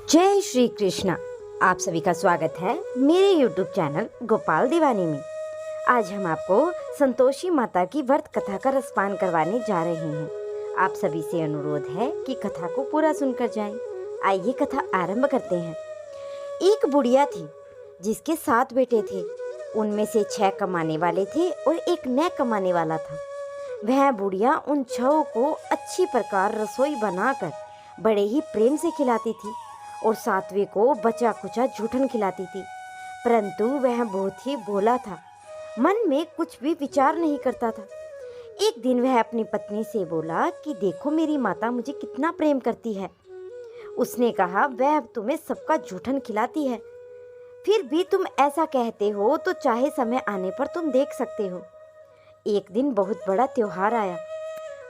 जय श्री कृष्णा। आप सभी का स्वागत है मेरे YouTube चैनल गोपाल दीवानी में। आज हम आपको संतोषी माता की व्रत कथा का रसपान करवाने जा रहे हैं। आप सभी से अनुरोध है कि कथा को पूरा सुनकर जाएं। आइए कथा आरंभ करते हैं। एक बुढ़िया थी जिसके 7 बेटे थे। उनमें से 6 कमाने वाले थे और एक न कमाने वाला था। वह बुढ़िया उन 6 को अच्छी प्रकार रसोई बनाकर बड़े ही प्रेम से खिलाती थी और 7वें को बचा कुचा जूठन खिलाती थी। परंतु वह बहुत ही भोला था, मन में कुछ भी विचार नहीं करता था। एक दिन वह अपनी पत्नी से बोला कि देखो मेरी माता मुझे कितना प्रेम करती है। उसने कहा वह अब तुम्हें सबका जूठन खिलाती है, फिर भी तुम ऐसा कहते हो तो चाहे समय आने पर तुम देख सकते हो। एक दिन बहुत बड़ा त्योहार आया।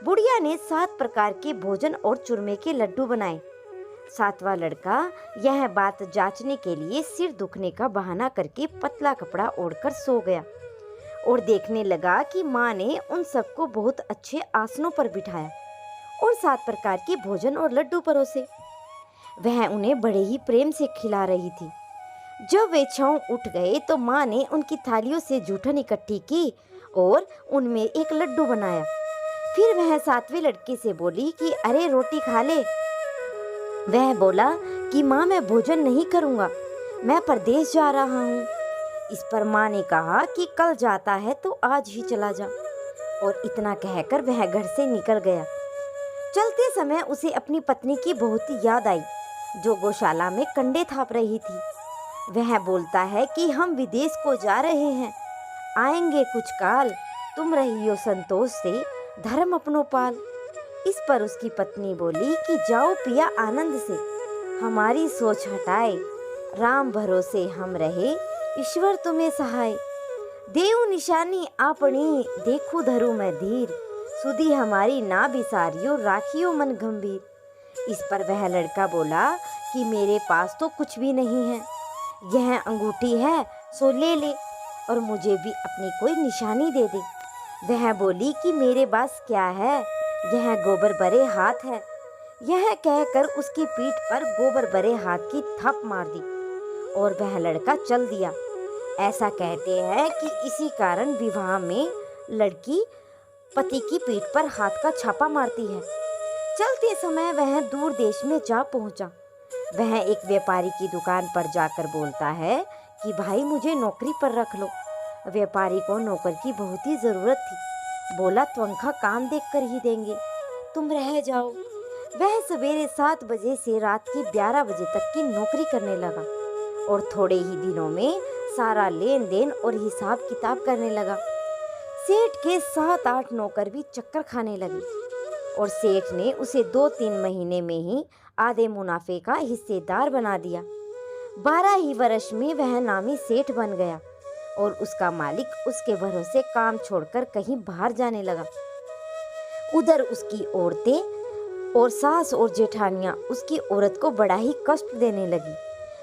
बुढ़िया ने 7 प्रकार के भोजन और चूरमे के लड्डू बनाए। 7वां लड़का यह बात जांचने के लिए सिर दुखने का बहाना करके पतला कपड़ा ओढ़कर सो गया और देखने लगा कि माँ ने उन सबको बहुत अच्छे आसनों पर बिठाया और 7 प्रकार के भोजन और लड्डू परोसे। वह उन्हें बड़े ही प्रेम से खिला रही थी। जब वे 6 उठ गए तो माँ ने उनकी थालियों से जूठन इकट्ठी की और उनमें एक लड्डू बनाया। फिर वह 7वें लड़के से बोली कि अरे रोटी खा ले। वह बोला कि माँ मैं भोजन नहीं करूँगा, मैं परदेश जा रहा हूँ। इस पर माँ ने कहा कि कल जाता है तो आज ही चला जा। और इतना कहकर वह घर से निकल गया। चलते समय उसे अपनी पत्नी की बहुत ही याद आई जो गौशाला में कंडे थाप रही थी। वह बोलता है कि हम विदेश को जा रहे हैं, आएंगे कुछ काल, तुम रहियो संतोष से धर्म अपनो पाल। इस पर उसकी पत्नी बोली कि जाओ पिया आनंद से, हमारी सोच हटाए, राम भरोसे हम रहे, ईश्वर तुम्हें सहाय। देव निशानी आपनी देखू धरू मैं धीर, सुधी हमारी ना बिसारियो राखियो मन गंभीर। इस पर वह लड़का बोला कि मेरे पास तो कुछ भी नहीं है, यह अंगूठी है सो ले ले और मुझे भी अपनी कोई निशानी दे दे। वह बोली कि मेरे पास क्या है, यह गोबर भरे हाथ है। यह कहकर उसकी पीठ पर गोबर भरे हाथ की थप मार दी और वह लड़का चल दिया। ऐसा कहते हैं कि इसी कारण विवाह में लड़की पति की पीठ पर हाथ का छापा मारती है। चलते समय वह दूर देश में जा पहुंचा। वह एक व्यापारी की दुकान पर जाकर बोलता है कि भाई मुझे नौकरी पर रख लो। व्यापारी को नौकर की बहुत ही जरूरत थी। बोला तनख्वाह काम देख कर ही देंगे, तुम रह जाओ। वह सवेरे 7 बजे से रात की 11 बजे तक की नौकरी करने लगा और थोड़े ही दिनों में सारा लेन देन और हिसाब किताब करने लगा। सेठ के 7-8 नौकर भी चक्कर खाने लगे और सेठ ने उसे 2-3 महीने में ही आधे मुनाफे का हिस्सेदार बना दिया। 12 ही वर्ष में वह नामी सेठ बन गया और उसका मालिक उसके भरोसे काम छोड़कर कहीं बाहर जाने लगा। उधर उसकी औरतें और सास और जेठानियां उसकी औरत को बड़ा ही कष्ट देने लगी।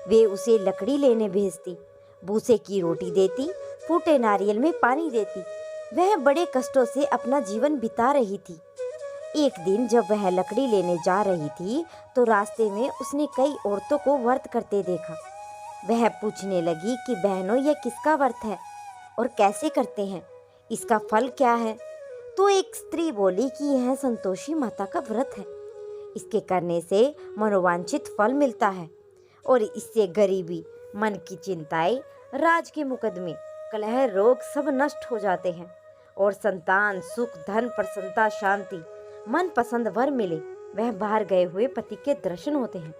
वे उसे लकड़ी लेने भेजती, भूसे की रोटी देती, फूटे नारियल में पानी देती। वह बड़े कष्टों से अपना जीवन बिता रही थी। एक दिन जब वह लकड़ी लेने जा रही थी तो रास्ते में उसने कई औरतों को व्रत करते देखा। वह पूछने लगी कि बहनों यह किसका व्रत है और कैसे करते हैं, इसका फल क्या है। तो एक स्त्री बोली कि यह संतोषी माता का व्रत है, इसके करने से मनोवांछित फल मिलता है और इससे गरीबी, मन की चिंताएं, राज के मुकदमे, कलह, रोग सब नष्ट हो जाते हैं और संतान, सुख, धन, प्रसन्नता, शांति, मन पसंद वर मिले, वह बाहर गए हुए पति के दर्शन होते हैं।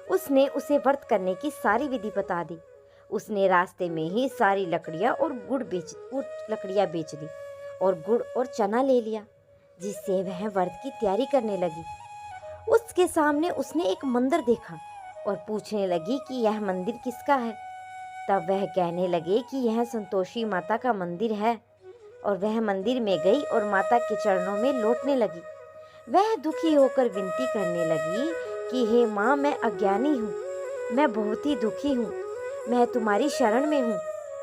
उसने उसे व्रत करने की सारी विधि बता दी। उसने रास्ते में ही सारी लकड़ियाँ और लकड़ियाँ बेच दी और गुड़ और चना ले लिया, जिससे वह व्रत की तैयारी करने लगी। उसके सामने उसने एक मंदिर देखा और पूछने लगी कि यह मंदिर किसका है। तब वह कहने लगे कि यह संतोषी माता का मंदिर है और वह मंदिर में गई और माता के चरणों में लौटने लगी। वह दुखी होकर विनती करने लगी कि हे माँ, मैं अज्ञानी हूँ, मैं बहुत ही दुखी हूँ, मैं तुम्हारी शरण में हूँ,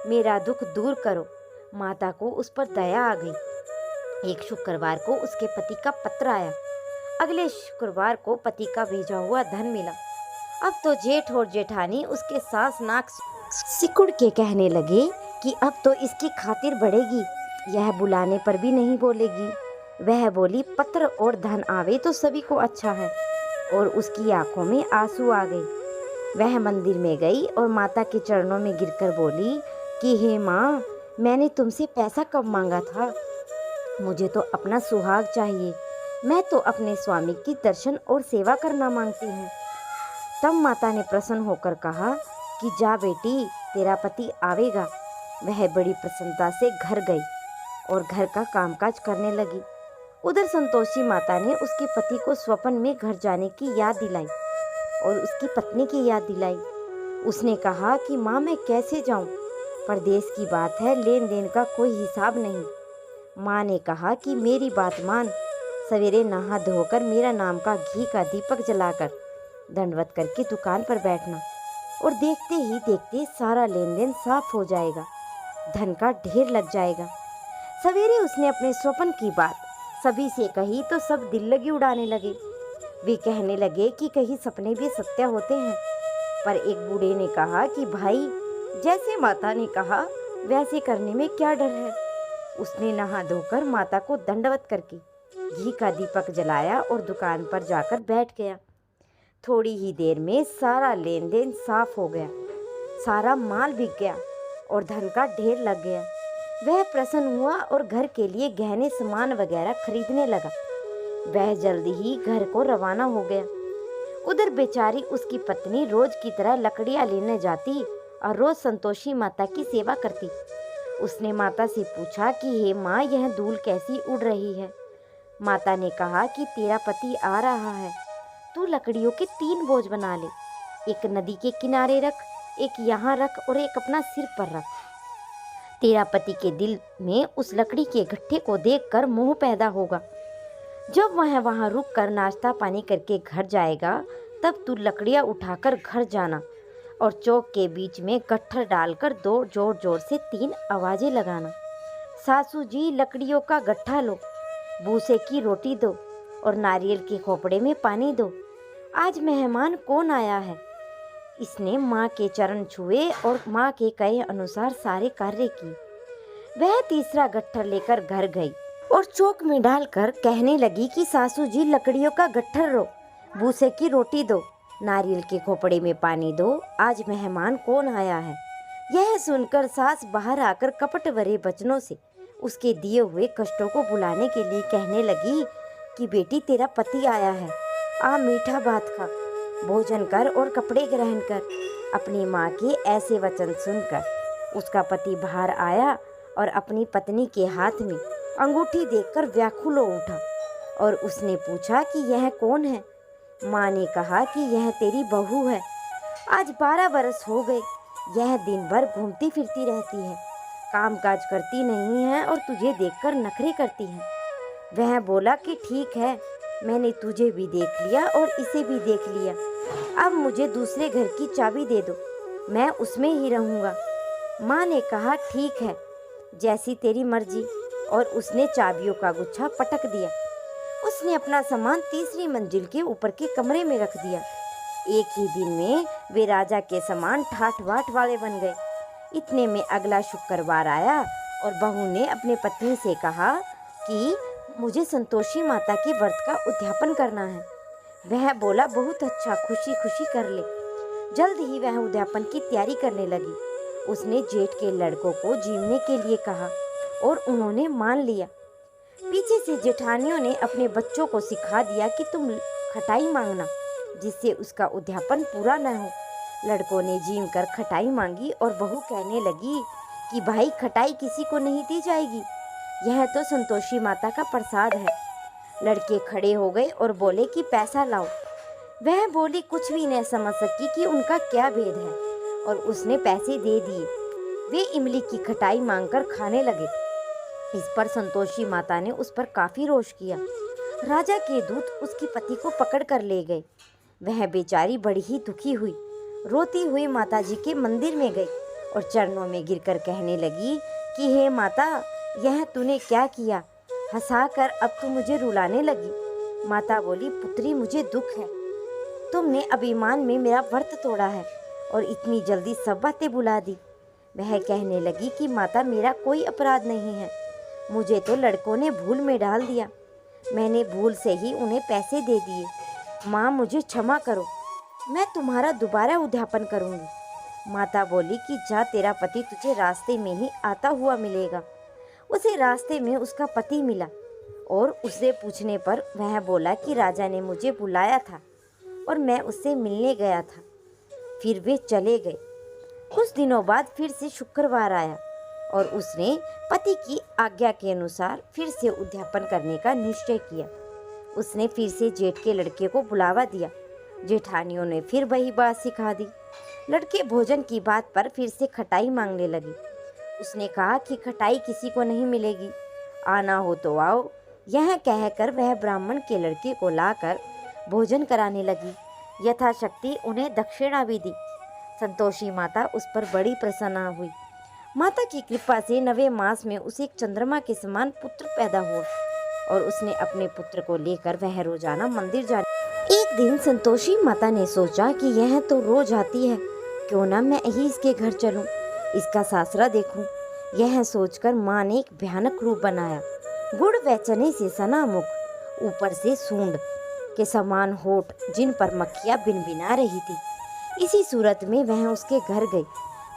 मेरा दुख दूर करो। माता को उस पर दया आ गई। एक शुक्रवार को उसके पति का पत्र आया। अगले शुक्रवार को पति का भेजा हुआ धन मिला अब तो जेठ और जेठानी उसके सास नाक सिकुड़ के कहने लगे कि अब तो इसकी खातिर बढ़ेगी, यह बुलाने पर भी नहीं बोलेगी। वह बोली, पत्र और धन आवे तो सभी को अच्छा है। और उसकी आंखों में आंसू आ गए। वह मंदिर में गई और माता के चरणों में गिरकर बोली कि हे माँ, मैंने तुमसे पैसा कब मांगा था? मुझे तो अपना सुहाग चाहिए। मैं तो अपने स्वामी की दर्शन और सेवा करना मांगती हूँ। तब माता ने प्रसन्न होकर कहा कि जा बेटी, तेरा पति आवेगा। वह बड़ी प्रसन्नता से घर गई और घर का कामकाज करने लगी। उधर संतोषी माता ने उसके पति को स्वप्न में घर जाने की याद दिलाई और उसकी पत्नी की याद दिलाई। उसने कहा कि माँ, मैं कैसे जाऊँ? परदेश की बात है, लेन देन का कोई हिसाब नहीं। माँ ने कहा कि मेरी बात मान, सवेरे नहा धोकर मेरा नाम का घी का दीपक जलाकर दंडवत करके दुकान पर बैठना और देखते ही देखते सारा लेन देन साफ हो जाएगा, धन का ढेर लग जाएगा। सवेरे उसने अपने स्वप्न की बात सभी से कही तो सब दिल लगी उड़ाने लगे। वे कहने लगे कि कहीं सपने भी सत्य होते हैं। पर एक बूढ़े ने कहा कि भाई, जैसे माता ने कहा वैसे करने में क्या डर है। उसने नहा धोकर माता को दंडवत करके घी का दीपक जलाया और दुकान पर जाकर बैठ गया। थोड़ी ही देर में सारा लेन देन साफ हो गया, सारा माल बिक गया और धन का ढेर लग गया। वह प्रसन्न हुआ और घर के लिए गहने सामान वगैरह खरीदने लगा। वह जल्दी ही घर को रवाना हो गया। उधर बेचारी उसकी पत्नी रोज की तरह लकड़ियां लेने जाती और रोज संतोषी माता की सेवा करती। उसने माता से पूछा कि हे माँ, यह धूल कैसी उड़ रही है? माता ने कहा कि तेरा पति आ रहा है, तू लकड़ियों के 3 बोझ बना ले। एक नदी के किनारे रख, एक यहाँ रख और एक अपना सिर पर रख। तेरा पति के दिल में उस लकड़ी के गट्ठे को देखकर मोह पैदा होगा। जब वह वहाँ रुक कर नाश्ता पानी करके घर जाएगा, तब तू लकड़ियाँ उठाकर घर जाना और चौक के बीच में गट्ठर डालकर दो जोर जोर से 3 आवाजें लगाना। सासू जी, लकड़ियों का गट्ठा लो, भूसे की रोटी दो और नारियल के खोपड़े में पानी दो। आज मेहमान कौन आया है? इसने माँ के चरण छुए और माँ के कहे अनुसार सारे कार्य किए। वह तीसरा गट्ठर लेकर घर गई और चौक में डालकर कहने लगी कि सासू जी, लकड़ियों का गट्ठर लो, भूसे की रोटी दो, नारियल के खोपड़े में पानी दो। आज मेहमान कौन आया है? यह सुनकर सास बाहर आकर कपट भरे वचनों से उसके दिए हुए कष्टों को भुलाने के लिए कहने लगी कि बेटी, तेरा पति आया है, आ मीठा भात खा, भोजन कर और कपड़े ग्रहण कर। अपनी माँ के ऐसे वचन सुनकर उसका पति बाहर आया और अपनी पत्नी के हाथ में अंगूठी देखकर व्याकुल हो उठा और उसने पूछा कि यह कौन है? माँ ने कहा कि यह तेरी बहू है। आज 12 बरस हो गए, यह दिन भर घूमती फिरती रहती है, काम काज करती नहीं है और तुझे देखकर नखरे करती है। वह बोला कि ठीक है, मैंने तुझे भी देख लिया और इसे भी देख लिया। अब मुझे दूसरे घर की चाबी दे दो, मैं उसमें ही रहूँगा। माँ ने कहा ठीक है, जैसी तेरी मर्जी, और उसने चाबियों का गुच्छा पटक दिया। उसने अपना सामान तीसरी मंजिल के ऊपर के कमरे में रख दिया। एक ही दिन में वे राजा के समान ठाठ बाट वाले बन गए। इतने में अगला शुक्रवार आया और बहू ने अपने पत्नी से कहा कि मुझे संतोषी माता के व्रत का उद्यापन करना है। वह बोला, बहुत अच्छा, खुशी खुशी कर ले। जल्द ही वह उद्यापन की तैयारी करने लगी। उसने जेठ के लड़कों को जीवने के लिए कहा और उन्होंने मान लिया। पीछे से जेठानियों ने अपने बच्चों को सिखा दिया कि तुम खटाई मांगना, जिससे उसका उद्यापन पूरा न हो। लड़कों ने जीम कर खटाई मांगी और बहू कहने लगी कि भाई, खटाई किसी को नहीं दी जाएगी, यह तो संतोषी माता का प्रसाद है। लड़के खड़े हो गए और बोले कि पैसा लाओ। वह बोली कुछ भी न समझ सकी कि उनका क्या भेद है और उसने पैसे दे दिए। वे इमली की खटाई मांगकर खाने लगे। इस पर संतोषी माता ने उस पर काफी रोष किया। राजा के दूत उसकी पति को पकड़ कर ले गए। वह बेचारी बड़ी ही दुखी हुई, रोती हुई माताजी के मंदिर में गई और चरणों में गिरकर कहने लगी कि हे माता, यह तूने क्या किया? हंसाकर अब तू मुझे रुलाने लगी। माता बोली, पुत्री, मुझे दुख है। तुमने अभिमान में मेरा व्रत तोड़ा है और इतनी जल्दी सब बातें भुला दी। वह कहने लगी कि माता, मेरा कोई अपराध नहीं है, मुझे तो लड़कों ने भूल में डाल दिया। मैंने भूल से ही उन्हें पैसे दे दिए। माँ, मुझे क्षमा करो, मैं तुम्हारा दोबारा उद्यापन करूँगी। माता बोली कि जा, तेरा पति तुझे रास्ते में ही आता हुआ मिलेगा। उसे रास्ते में उसका पति मिला और उससे पूछने पर वह बोला कि राजा ने मुझे बुलाया था और मैं उससे मिलने गया था। फिर वे चले गए। कुछ दिनों बाद फिर से शुक्रवार आया और उसने पति की आज्ञा के अनुसार फिर से उद्यापन करने का निश्चय किया। उसने फिर से जेठ के लड़के को बुलावा दिया। जेठानियों ने फिर वही बात सिखा दी। लड़के भोजन की बात पर फिर से खटाई मांगने लगे। उसने कहा कि खटाई किसी को नहीं मिलेगी, आना हो तो आओ। यह कहकर वह ब्राह्मण के लड़के को लाकर भोजन कराने लगी। यथाशक्ति उन्हें दक्षिणा भी दी। संतोषी माता उस पर बड़ी प्रसन्न हुई। माता की कृपा से 9वें मास में उसे एक चंद्रमा के समान पुत्र पैदा हुआ और उसने अपने पुत्र को लेकर वह रोजाना मंदिर जाने। एक दिन संतोषी माता ने सोचा कि यह तो रोज आती है, क्यों ना मैं ही इसके घर चलूं, इसका सासरा देखूं। यह सोचकर माँ ने एक भयानक रूप बनाया। गुड़ व चने से सना मुख, ऊपर से सूंड के समान होठ, जिन पर मक्खियाँ भिनभिना रही थी। इसी सूरत में वह उसके घर गई।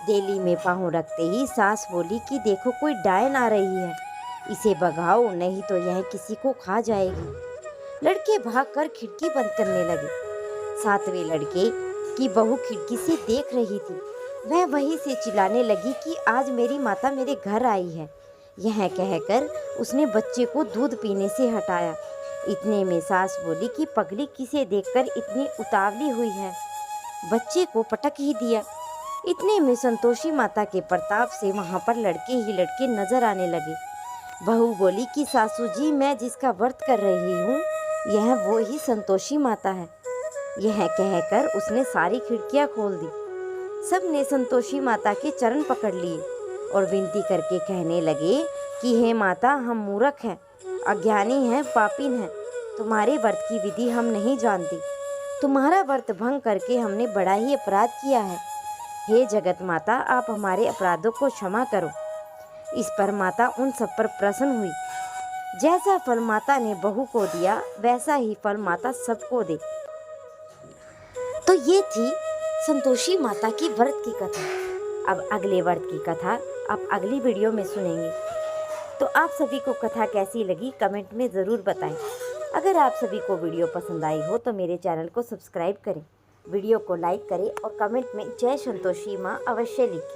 देली में पाँव रखते ही सास बोली कि देखो, कोई डायन आ रही है, इसे भगाओ, नहीं तो यह किसी को खा जाएगी। लड़के भागकर खिड़की बंद करने लगे। 7वें लड़के की बहू खिड़की से देख रही थी। वह वहीं से चिल्लाने लगी कि आज मेरी माता मेरे घर आई है। यह कहकर उसने बच्चे को दूध पीने से हटाया। इतने में सास बोली कि पगली, किसे देखकर इतनी उतावली हुई है, बच्चे को पटक ही दिया। इतने में संतोषी माता के प्रताप से वहाँ पर लड़के ही लड़के नजर आने लगे। बहू बोली कि सासू जी, मैं जिसका व्रत कर रही हूँ यह वो ही संतोषी माता है। यह कहकर उसने सारी खिड़कियाँ खोल दी। सब ने संतोषी माता के चरण पकड़ लिए और विनती करके कहने लगे कि हे माता, हम मूर्ख हैं, अज्ञानी हैं, पापीन हैं, तुम्हारे व्रत की विधि हम नहीं जानती। तुम्हारा व्रत भंग करके हमने बड़ा ही अपराध किया है। हे जगत माता, आप हमारे अपराधों को क्षमा करो। इस पर माता उन सब पर प्रसन्न हुई। जैसा फल माता ने बहू को दिया वैसा ही फल माता सबको दे। तो ये थी संतोषी माता की व्रत की कथा। अब अगले व्रत की कथा आप अगली वीडियो में सुनेंगे। तो आप सभी को कथा कैसी लगी कमेंट में ज़रूर बताएं। अगर आप सभी को वीडियो पसंद आई हो तो मेरे चैनल को सब्सक्राइब करें, वीडियो को लाइक करें और कमेंट में जय संतोषी माँ अवश्य लिखें।